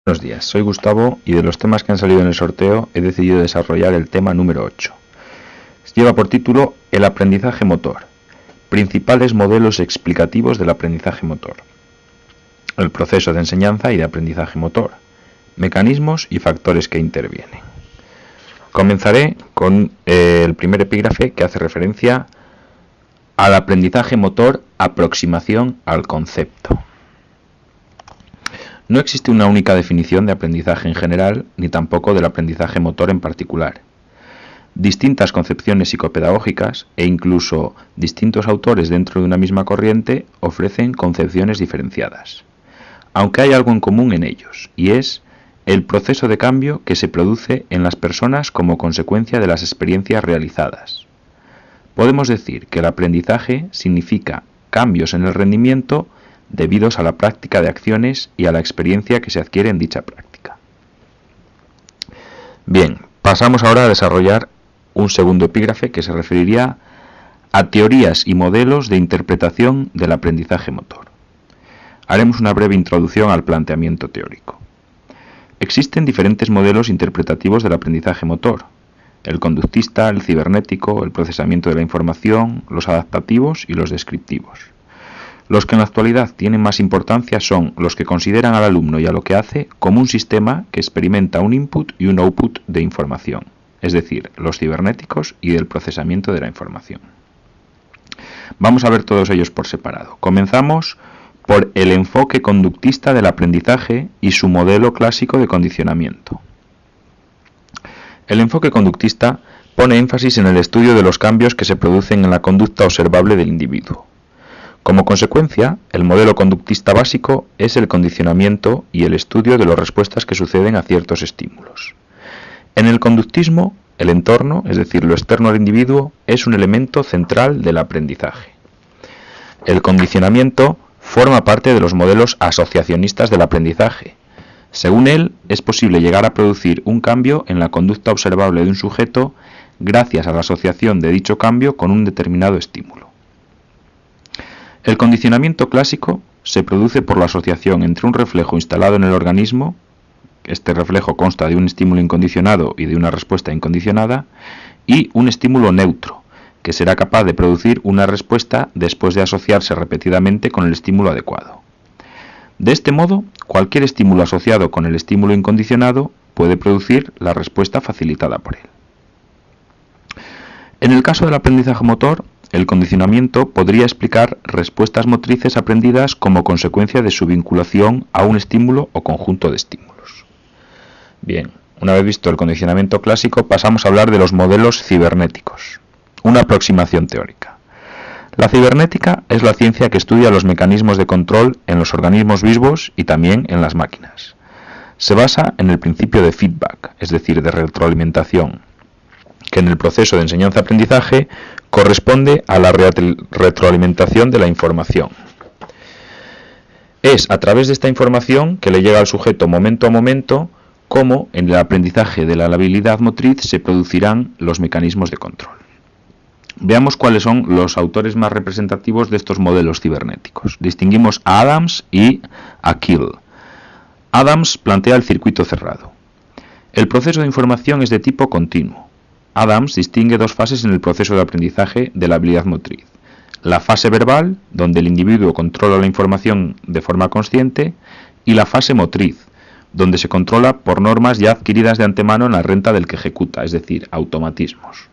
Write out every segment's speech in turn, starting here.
Buenos días, soy Gustavo y de los temas que han salido en el sorteo he decidido desarrollar el tema número 8. Lleva por título El aprendizaje motor. Principales modelos explicativos del aprendizaje motor. El proceso de enseñanza y de aprendizaje motor. Mecanismos y factores que intervienen. Comenzaré con el primer epígrafe que hace referencia al aprendizaje motor, aproximación al concepto. No existe una única definición de aprendizaje en general, ni tampoco del aprendizaje motor en particular. Distintas concepciones psicopedagógicas e incluso distintos autores dentro de una misma corriente ofrecen concepciones diferenciadas. Aunque hay algo en común en ellos, y es el proceso de cambio que se produce en las personas como consecuencia de las experiencias realizadas. Podemos decir que el aprendizaje significa cambios en el rendimiento debidos a la práctica de acciones y a la experiencia que se adquiere en dicha práctica. Bien, pasamos ahora a desarrollar un segundo epígrafe que se referiría a teorías y modelos de interpretación del aprendizaje motor. Haremos una breve introducción al planteamiento teórico. Existen diferentes modelos interpretativos del aprendizaje motor: el conductista, el cibernético, el procesamiento de la información, los adaptativos y los descriptivos. Los que en la actualidad tienen más importancia son los que consideran al alumno y a lo que hace como un sistema que experimenta un input y un output de información, es decir, los cibernéticos y el procesamiento de la información. Vamos a ver todos ellos por separado. Comenzamos por el enfoque conductista del aprendizaje y su modelo clásico de condicionamiento. El enfoque conductista pone énfasis en el estudio de los cambios que se producen en la conducta observable del individuo. Como consecuencia, el modelo conductista básico es el condicionamiento y el estudio de las respuestas que suceden a ciertos estímulos. En el conductismo, el entorno, es decir, lo externo al individuo, es un elemento central del aprendizaje. El condicionamiento forma parte de los modelos asociacionistas del aprendizaje. Según él, es posible llegar a producir un cambio en la conducta observable de un sujeto gracias a la asociación de dicho cambio con un determinado estímulo. El condicionamiento clásico se produce por la asociación entre un reflejo instalado en el organismo, este reflejo consta de un estímulo incondicionado y de una respuesta incondicionada, y un estímulo neutro, que será capaz de producir una respuesta después de asociarse repetidamente con el estímulo adecuado. De este modo, cualquier estímulo asociado con el estímulo incondicionado puede producir la respuesta facilitada por él. En el caso del aprendizaje motor, el condicionamiento podría explicar respuestas motrices aprendidas como consecuencia de su vinculación a un estímulo o conjunto de estímulos. Bien, una vez visto el condicionamiento clásico, pasamos a hablar de los modelos cibernéticos. Una aproximación teórica. La cibernética es la ciencia que estudia los mecanismos de control en los organismos vivos y también en las máquinas. Se basa en el principio de feedback, es decir, de retroalimentación, que en el proceso de enseñanza-aprendizaje corresponde a la retroalimentación de la información. Es a través de esta información que le llega al sujeto momento a momento cómo en el aprendizaje de la habilidad motriz se producirán los mecanismos de control. Veamos cuáles son los autores más representativos de estos modelos cibernéticos. Distinguimos a Adams y a Kiel. Adams plantea el circuito cerrado. El proceso de información es de tipo continuo. Adams distingue dos fases en el proceso de aprendizaje de la habilidad motriz: la fase verbal, donde el individuo controla la información de forma consciente, y la fase motriz, donde se controla por normas ya adquiridas de antemano en la renta del que ejecuta, es decir, automatismos.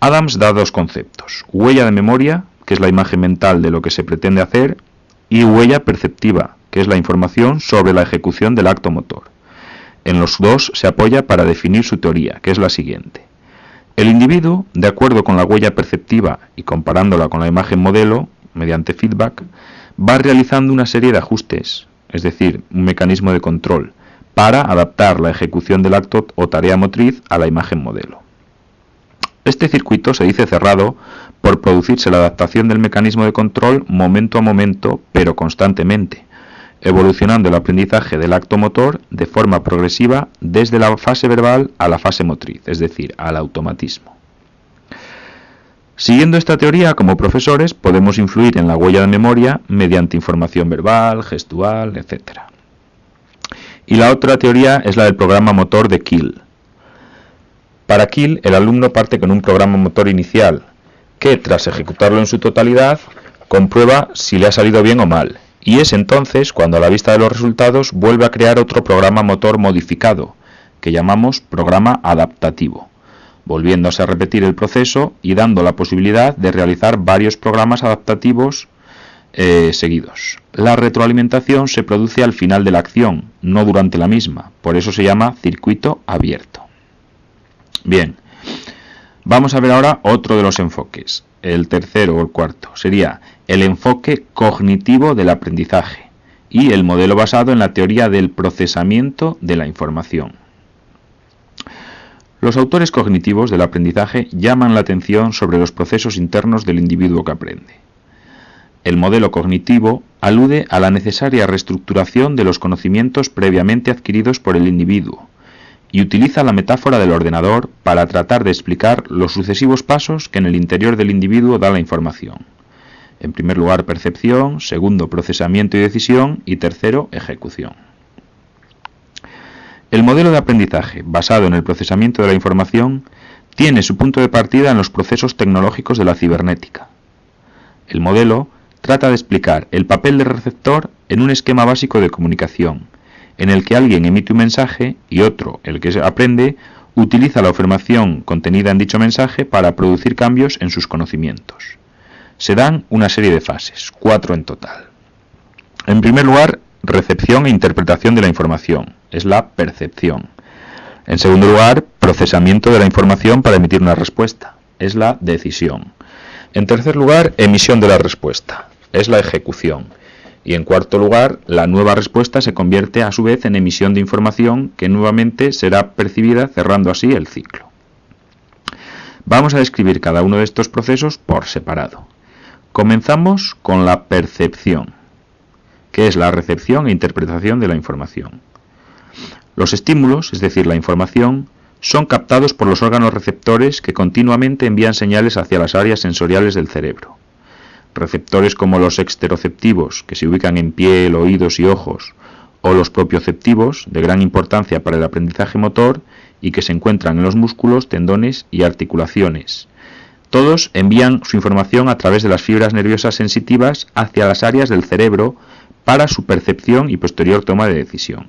Adams da dos conceptos: huella de memoria, que es la imagen mental de lo que se pretende hacer, y huella perceptiva, que es la información sobre la ejecución del acto motor. En los dos se apoya para definir su teoría, que es la siguiente. El individuo, de acuerdo con la huella perceptiva y comparándola con la imagen modelo, mediante feedback, va realizando una serie de ajustes, es decir, un mecanismo de control, para adaptar la ejecución del acto o tarea motriz a la imagen modelo. Este circuito se dice cerrado por producirse la adaptación del mecanismo de control momento a momento, pero constantemente, evolucionando el aprendizaje del acto motor de forma progresiva desde la fase verbal a la fase motriz, es decir, al automatismo. Siguiendo esta teoría, como profesores, podemos influir en la huella de memoria mediante información verbal, gestual, etc. Y la otra teoría es la del programa motor de Kiel. Para Kiel, el alumno parte con un programa motor inicial, que tras ejecutarlo en su totalidad, comprueba si le ha salido bien o mal, y es entonces cuando a la vista de los resultados vuelve a crear otro programa motor modificado, que llamamos programa adaptativo, volviéndose a repetir el proceso y dando la posibilidad de realizar varios programas adaptativos seguidos. La retroalimentación se produce al final de la acción, no durante la misma, por eso se llama circuito abierto. Bien, vamos a ver ahora otro de los enfoques, el tercero o el cuarto, sería el enfoque cognitivo del aprendizaje y el modelo basado en la teoría del procesamiento de la información. Los autores cognitivos del aprendizaje llaman la atención sobre los procesos internos del individuo que aprende. El modelo cognitivo alude a la necesaria reestructuración de los conocimientos previamente adquiridos por el individuo y utiliza la metáfora del ordenador para tratar de explicar los sucesivos pasos que en el interior del individuo da la información. En primer lugar, percepción, segundo, procesamiento y decisión, y tercero, ejecución. El modelo de aprendizaje, basado en el procesamiento de la información, tiene su punto de partida en los procesos tecnológicos de la cibernética. El modelo trata de explicar el papel del receptor en un esquema básico de comunicación, en el que alguien emite un mensaje y otro, el que aprende, utiliza la información contenida en dicho mensaje para producir cambios en sus conocimientos. Se dan una serie de fases, 4 en total. En primer lugar, recepción e interpretación de la información, es la percepción. En segundo lugar, procesamiento de la información para emitir una respuesta, es la decisión. En tercer lugar, emisión de la respuesta, es la ejecución. Y en cuarto lugar, la nueva respuesta se convierte a su vez en emisión de información que nuevamente será percibida, cerrando así el ciclo. Vamos a describir cada uno de estos procesos por separado. Comenzamos con la percepción, que es la recepción e interpretación de la información. Los estímulos, es decir, la información, son captados por los órganos receptores que continuamente envían señales hacia las áreas sensoriales del cerebro. Receptores como los exteroceptivos, que se ubican en piel, oídos y ojos, o los propioceptivos, de gran importancia para el aprendizaje motor y que se encuentran en los músculos, tendones y articulaciones. Todos envían su información a través de las fibras nerviosas sensitivas hacia las áreas del cerebro para su percepción y posterior toma de decisión.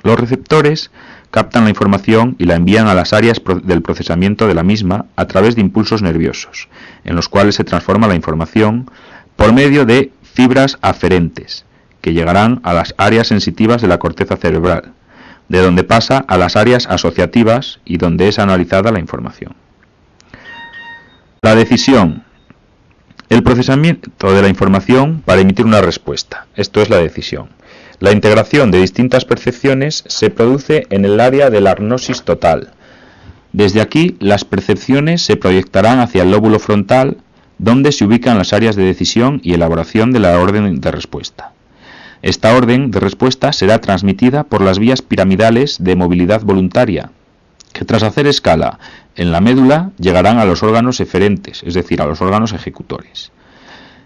Los receptores captan la información y la envían a las áreas del procesamiento de la misma a través de impulsos nerviosos, en los cuales se transforma la información por medio de fibras aferentes, que llegarán a las áreas sensitivas de la corteza cerebral, de donde pasa a las áreas asociativas y donde es analizada la información. La decisión. El procesamiento de la información para emitir una respuesta. Esto es la decisión. La integración de distintas percepciones se produce en el área de la agnosis total. Desde aquí, las percepciones se proyectarán hacia el lóbulo frontal, donde se ubican las áreas de decisión y elaboración de la orden de respuesta. Esta orden de respuesta será transmitida por las vías piramidales de movilidad voluntaria, que tras hacer escala en la médula llegarán a los órganos eferentes, es decir, a los órganos ejecutores.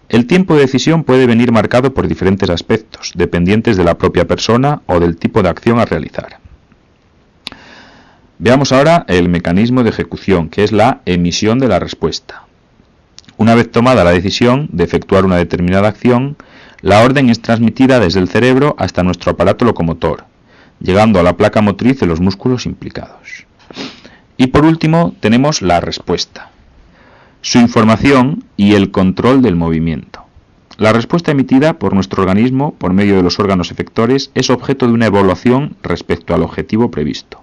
El tiempo de decisión puede venir marcado por diferentes aspectos, dependientes de la propia persona o del tipo de acción a realizar. Veamos ahora el mecanismo de ejecución, que es la emisión de la respuesta. Una vez tomada la decisión de efectuar una determinada acción, la orden es transmitida desde el cerebro hasta nuestro aparato locomotor, llegando a la placa motriz de los músculos implicados. Y por último tenemos la respuesta, su información y el control del movimiento. La respuesta emitida por nuestro organismo por medio de los órganos efectores es objeto de una evaluación respecto al objetivo previsto.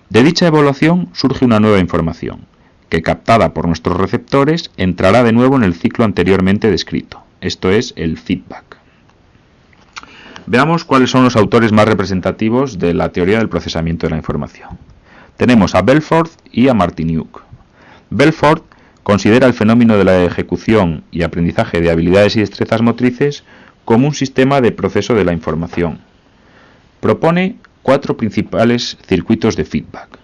De dicha evaluación surge una nueva información, que captada por nuestros receptores entrará de nuevo en el ciclo anteriormente descrito, esto es el feedback. Veamos cuáles son los autores más representativos de la teoría del procesamiento de la información. Tenemos a Belfort y a Martiniuk. Belfort considera el fenómeno de la ejecución y aprendizaje de habilidades y destrezas motrices como un sistema de proceso de la información. Propone 4 principales circuitos de feedback.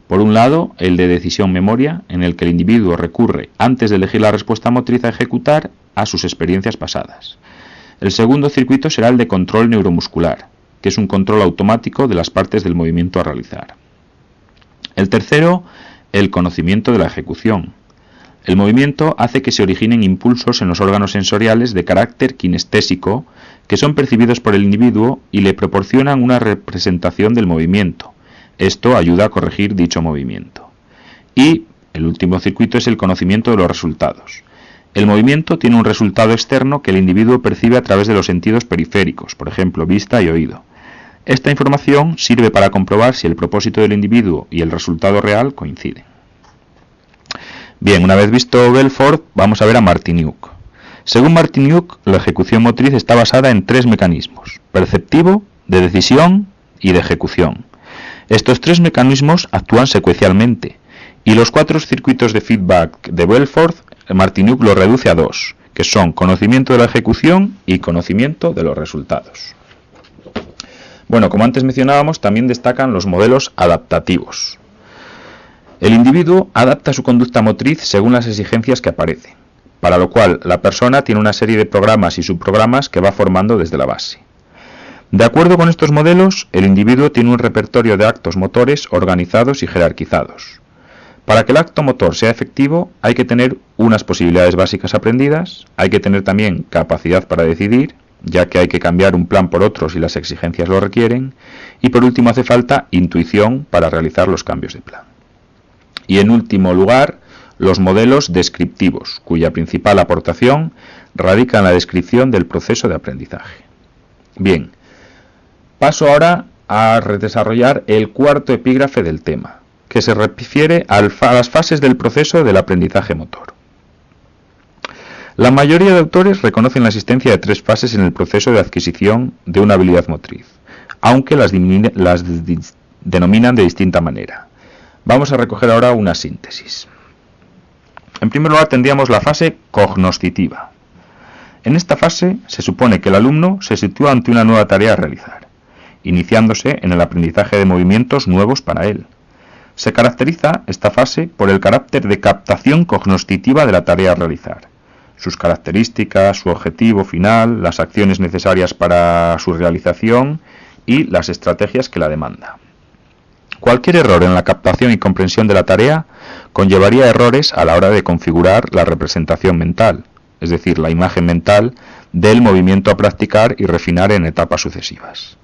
Por un lado, el de decisión-memoria, en el que el individuo recurre, antes de elegir la respuesta motriz a ejecutar, a sus experiencias pasadas. El segundo circuito será el de control neuromuscular, que es un control automático de las partes del movimiento a realizar. El tercero, el conocimiento de la ejecución. El movimiento hace que se originen impulsos en los órganos sensoriales de carácter kinestésico que son percibidos por el individuo y le proporcionan una representación del movimiento. Esto ayuda a corregir dicho movimiento. Y el último circuito es el conocimiento de los resultados. El movimiento tiene un resultado externo que el individuo percibe a través de los sentidos periféricos, por ejemplo, vista y oído. Esta información sirve para comprobar si el propósito del individuo y el resultado real coinciden. Bien, una vez visto Belfort, vamos a ver a Martiniuk. Según Martiniuk, la ejecución motriz está basada en 3 mecanismos: perceptivo, de decisión y de ejecución. Estos 3 mecanismos actúan secuencialmente, y los 4 circuitos de feedback de Belfort, Martiniuk los reduce a 2, que son conocimiento de la ejecución y conocimiento de los resultados. Bueno, como antes mencionábamos, también destacan los modelos adaptativos. El individuo adapta su conducta motriz según las exigencias que aparecen, para lo cual la persona tiene una serie de programas y subprogramas que va formando desde la base. De acuerdo con estos modelos, el individuo tiene un repertorio de actos motores organizados y jerarquizados. Para que el acto motor sea efectivo, hay que tener unas posibilidades básicas aprendidas, hay que tener también capacidad para decidir, ya que hay que cambiar un plan por otro si las exigencias lo requieren, y por último hace falta intuición para realizar los cambios de plan. Y en último lugar, los modelos descriptivos, cuya principal aportación radica en la descripción del proceso de aprendizaje. Bien, paso ahora a desarrollar el cuarto epígrafe del tema, que se refiere a las fases del proceso del aprendizaje motor. La mayoría de autores reconocen la existencia de 3 fases en el proceso de adquisición de una habilidad motriz, aunque las denominan de distinta manera. Vamos a recoger ahora una síntesis. En primer lugar tendríamos la fase cognoscitiva. En esta fase se supone que el alumno se sitúa ante una nueva tarea a realizar, iniciándose en el aprendizaje de movimientos nuevos para él. Se caracteriza esta fase por el carácter de captación cognoscitiva de la tarea a realizar, sus características, su objetivo final, las acciones necesarias para su realización y las estrategias que la demanda. Cualquier error en la captación y comprensión de la tarea conllevaría errores a la hora de configurar la representación mental, es decir, la imagen mental del movimiento a practicar y refinar en etapas sucesivas.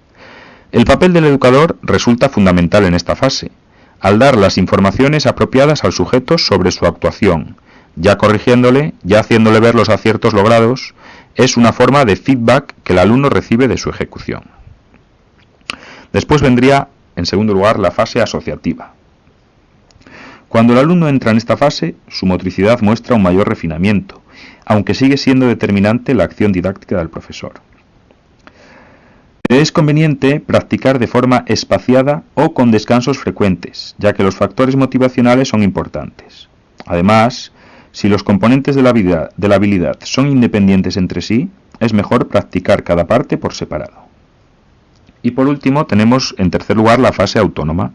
El papel del educador resulta fundamental en esta fase, al dar las informaciones apropiadas al sujeto sobre su actuación, ya corrigiéndole, ya haciéndole ver los aciertos logrados, es una forma de feedback que el alumno recibe de su ejecución. Después vendría, en segundo lugar, la fase asociativa. Cuando el alumno entra en esta fase, su motricidad muestra un mayor refinamiento, aunque sigue siendo determinante la acción didáctica del profesor. Es conveniente practicar de forma espaciada o con descansos frecuentes, ya que los factores motivacionales son importantes. Además, si los componentes de la habilidad son independientes entre sí, es mejor practicar cada parte por separado. Y por último tenemos en tercer lugar la fase autónoma.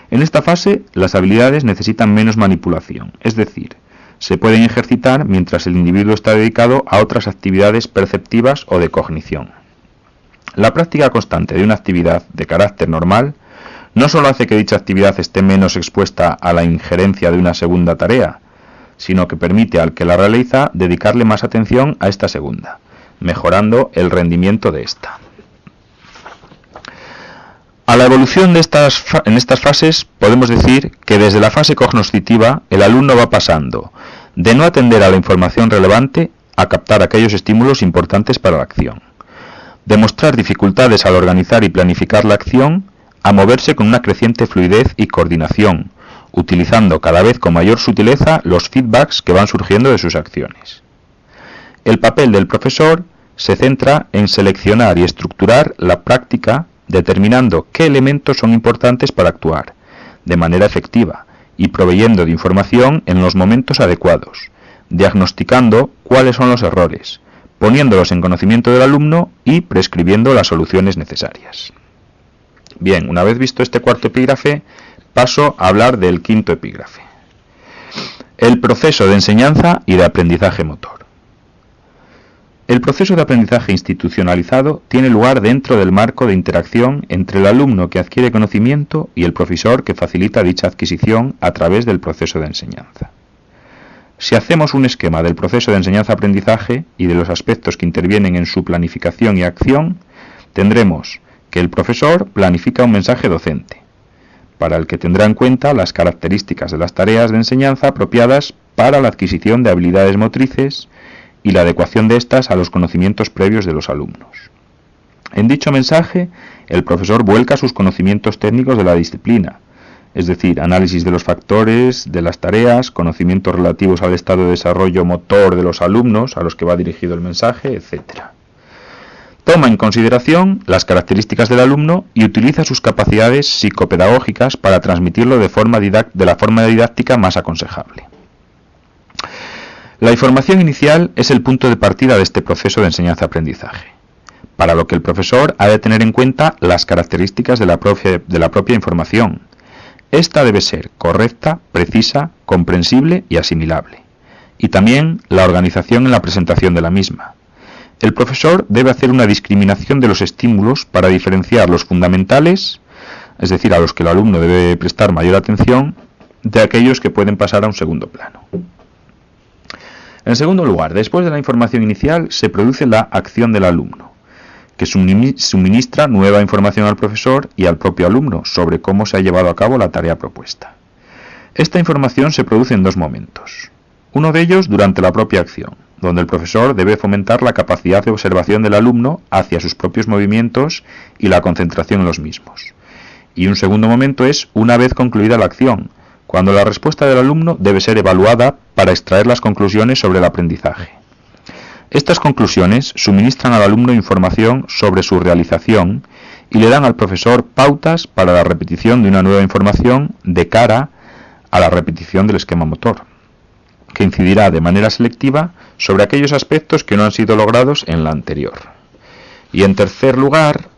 En esta fase las habilidades necesitan menos manipulación, es decir, se pueden ejercitar mientras el individuo está dedicado a otras actividades perceptivas o de cognición. La práctica constante de una actividad de carácter normal no solo hace que dicha actividad esté menos expuesta a la injerencia de una segunda tarea, sino que permite al que la realiza dedicarle más atención a esta segunda, mejorando el rendimiento de esta. A la evolución en estas fases podemos decir que desde la fase cognoscitiva el alumno va pasando de no atender a la información relevante a captar aquellos estímulos importantes para la acción, de mostrar dificultades al organizar y planificar la acción a moverse con una creciente fluidez y coordinación, utilizando cada vez con mayor sutileza los feedbacks que van surgiendo de sus acciones. El papel del profesor se centra en seleccionar y estructurar la práctica determinando qué elementos son importantes para actuar de manera efectiva y proveyendo de información en los momentos adecuados, diagnosticando cuáles son los errores, poniéndolos en conocimiento del alumno y prescribiendo las soluciones necesarias. Bien, una vez visto este cuarto epígrafe, paso a hablar del quinto epígrafe. El proceso de enseñanza y de aprendizaje motor. El proceso de aprendizaje institucionalizado tiene lugar dentro del marco de interacción entre el alumno que adquiere conocimiento y el profesor que facilita dicha adquisición a través del proceso de enseñanza. Si hacemos un esquema del proceso de enseñanza-aprendizaje y de los aspectos que intervienen en su planificación y acción, tendremos que el profesor planifica un mensaje docente, para el que tendrá en cuenta las características de las tareas de enseñanza apropiadas para la adquisición de habilidades motrices y la adecuación de estas a los conocimientos previos de los alumnos. En dicho mensaje, el profesor vuelca sus conocimientos técnicos de la disciplina, es decir, análisis de los factores, de las tareas, conocimientos relativos al estado de desarrollo motor de los alumnos a los que va dirigido el mensaje, etc. Toma en consideración las características del alumno y utiliza sus capacidades psicopedagógicas para transmitirlo de la forma didáctica más aconsejable. La información inicial es el punto de partida de este proceso de enseñanza-aprendizaje, para lo que el profesor ha de tener en cuenta las características de la propia información. Esta debe ser correcta, precisa, comprensible y asimilable, y también la organización en la presentación de la misma. El profesor debe hacer una discriminación de los estímulos para diferenciar los fundamentales, es decir, a los que el alumno debe prestar mayor atención, de aquellos que pueden pasar a un segundo plano. En segundo lugar, después de la información inicial, se produce la acción del alumno, que suministra nueva información al profesor y al propio alumno sobre cómo se ha llevado a cabo la tarea propuesta. Esta información se produce en dos momentos. Uno de ellos durante la propia acción, donde el profesor debe fomentar la capacidad de observación del alumno hacia sus propios movimientos y la concentración en los mismos. Y un segundo momento es una vez concluida la acción, cuando la respuesta del alumno debe ser evaluada para extraer las conclusiones sobre el aprendizaje. Estas conclusiones suministran al alumno información sobre su realización y le dan al profesor pautas para la repetición de una nueva información de cara a la repetición del esquema motor, que incidirá de manera selectiva sobre aquellos aspectos que no han sido logrados en la anterior. Y en tercer lugar,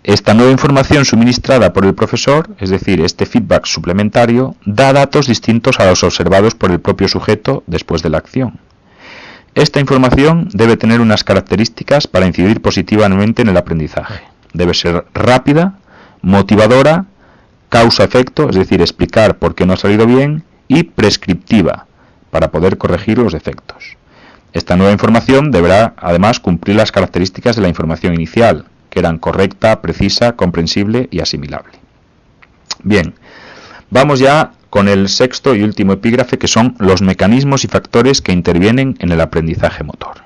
esta nueva información suministrada por el profesor, es decir, este feedback suplementario, da datos distintos a los observados por el propio sujeto después de la acción. Esta información debe tener unas características para incidir positivamente en el aprendizaje. Debe ser rápida, motivadora, causa-efecto, es decir, explicar por qué no ha salido bien, y prescriptiva, para poder corregir los defectos. Esta nueva información deberá, además, cumplir las características de la información inicial, que eran correcta, precisa, comprensible y asimilable. Bien, vamos ya con el sexto y último epígrafe, que son los mecanismos y factores que intervienen en el aprendizaje motor.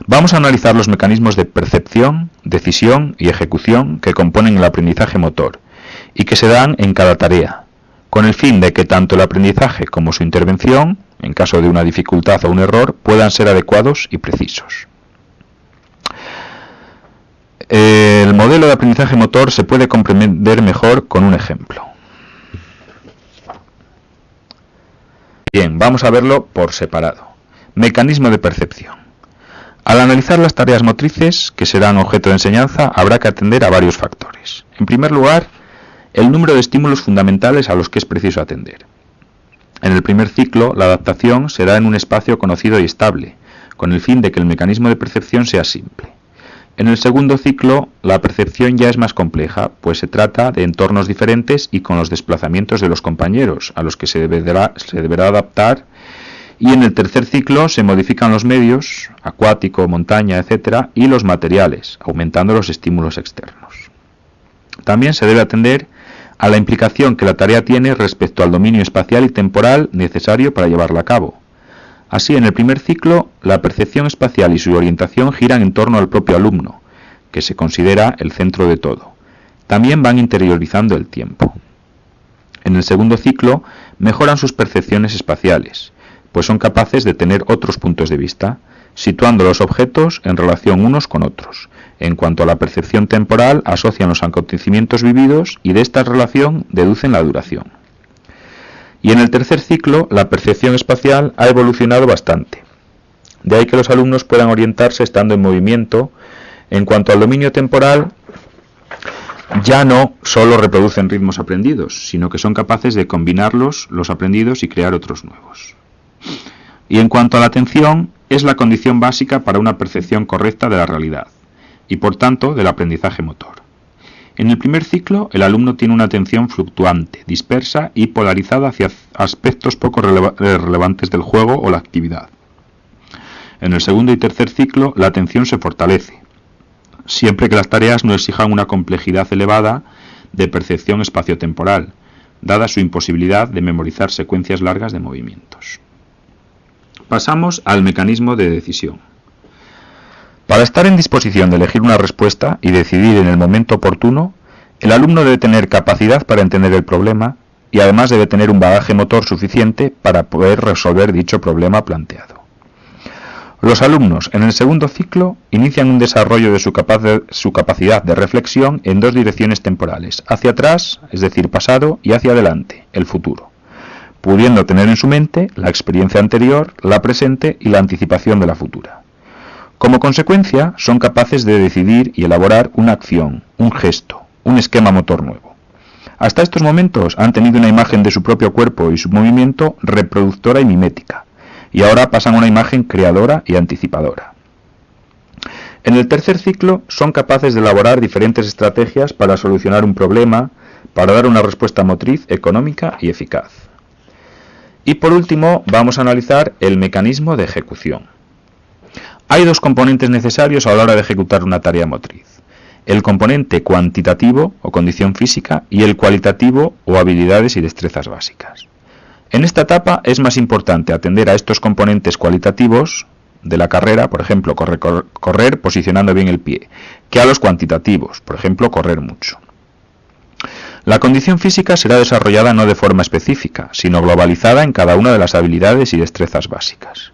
Vamos a analizar los mecanismos de percepción, decisión y ejecución que componen el aprendizaje motor y que se dan en cada tarea, con el fin de que tanto el aprendizaje como su intervención, en caso de una dificultad o un error, puedan ser adecuados y precisos. El modelo de aprendizaje motor se puede comprender mejor con un ejemplo. Bien, vamos a verlo por separado. Mecanismo de percepción. Al analizar las tareas motrices que serán objeto de enseñanza, habrá que atender a varios factores. En primer lugar, el número de estímulos fundamentales a los que es preciso atender. En el primer ciclo, la adaptación será en un espacio conocido y estable, con el fin de que el mecanismo de percepción sea simple. En el segundo ciclo, la percepción ya es más compleja, pues se trata de entornos diferentes y con los desplazamientos de los compañeros, a los que se deberá adaptar, y en el tercer ciclo se modifican los medios, acuático, montaña, etc., y los materiales, aumentando los estímulos externos. También se debe atender a la implicación que la tarea tiene respecto al dominio espacial y temporal necesario para llevarla a cabo. Así, en el primer ciclo, la percepción espacial y su orientación giran en torno al propio alumno, que se considera el centro de todo. También van interiorizando el tiempo. En el segundo ciclo, mejoran sus percepciones espaciales, pues son capaces de tener otros puntos de vista, situando los objetos en relación unos con otros. En cuanto a la percepción temporal, asocian los acontecimientos vividos y de esta relación deducen la duración. Y en el tercer ciclo, la percepción espacial ha evolucionado bastante. De ahí que los alumnos puedan orientarse estando en movimiento. En cuanto al dominio temporal, ya no solo reproducen ritmos aprendidos, sino que son capaces de combinarlos, los aprendidos, y crear otros nuevos. Y en cuanto a la atención, es la condición básica para una percepción correcta de la realidad y, por tanto, del aprendizaje motor. En el primer ciclo, el alumno tiene una atención fluctuante, dispersa y polarizada hacia aspectos poco relevantes del juego o la actividad. En el segundo y tercer ciclo, la atención se fortalece, siempre que las tareas no exijan una complejidad elevada de percepción espaciotemporal, dada su imposibilidad de memorizar secuencias largas de movimientos. Pasamos al mecanismo de decisión. Para estar en disposición de elegir una respuesta y decidir en el momento oportuno, el alumno debe tener capacidad para entender el problema y además debe tener un bagaje motor suficiente para poder resolver dicho problema planteado. Los alumnos en el segundo ciclo inician un desarrollo de su capacidad de reflexión en dos direcciones temporales, hacia atrás, es decir, pasado, y hacia adelante, el futuro, pudiendo tener en su mente la experiencia anterior, la presente y la anticipación de la futura. Como consecuencia, son capaces de decidir y elaborar una acción, un gesto, un esquema motor nuevo. Hasta estos momentos han tenido una imagen de su propio cuerpo y su movimiento reproductora y mimética, y ahora pasan a una imagen creadora y anticipadora. En el tercer ciclo son capaces de elaborar diferentes estrategias para solucionar un problema, para dar una respuesta motriz, económica y eficaz. Y por último, vamos a analizar el mecanismo de ejecución. Hay dos componentes necesarios a la hora de ejecutar una tarea motriz: el componente cuantitativo o condición física y el cualitativo o habilidades y destrezas básicas. En esta etapa es más importante atender a estos componentes cualitativos de la carrera, por ejemplo, correr posicionando bien el pie, que a los cuantitativos, por ejemplo, correr mucho. La condición física será desarrollada no de forma específica, sino globalizada en cada una de las habilidades y destrezas básicas.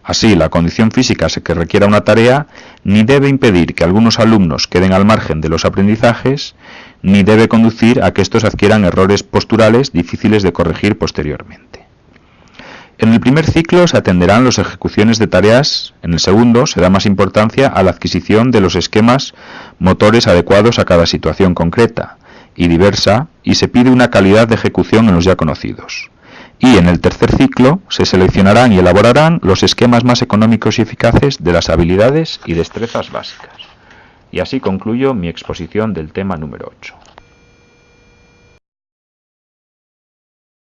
Así, la condición física que requiera una tarea ni debe impedir que algunos alumnos queden al margen de los aprendizajes, ni debe conducir a que estos adquieran errores posturales difíciles de corregir posteriormente. En el primer ciclo se atenderán las ejecuciones de tareas, en el segundo se da más importancia a la adquisición de los esquemas motores adecuados a cada situación concreta y diversa, y se pide una calidad de ejecución en los ya conocidos. Y en el tercer ciclo se seleccionarán y elaborarán los esquemas más económicos y eficaces de las habilidades y destrezas básicas. Y así concluyo mi exposición del tema número 8.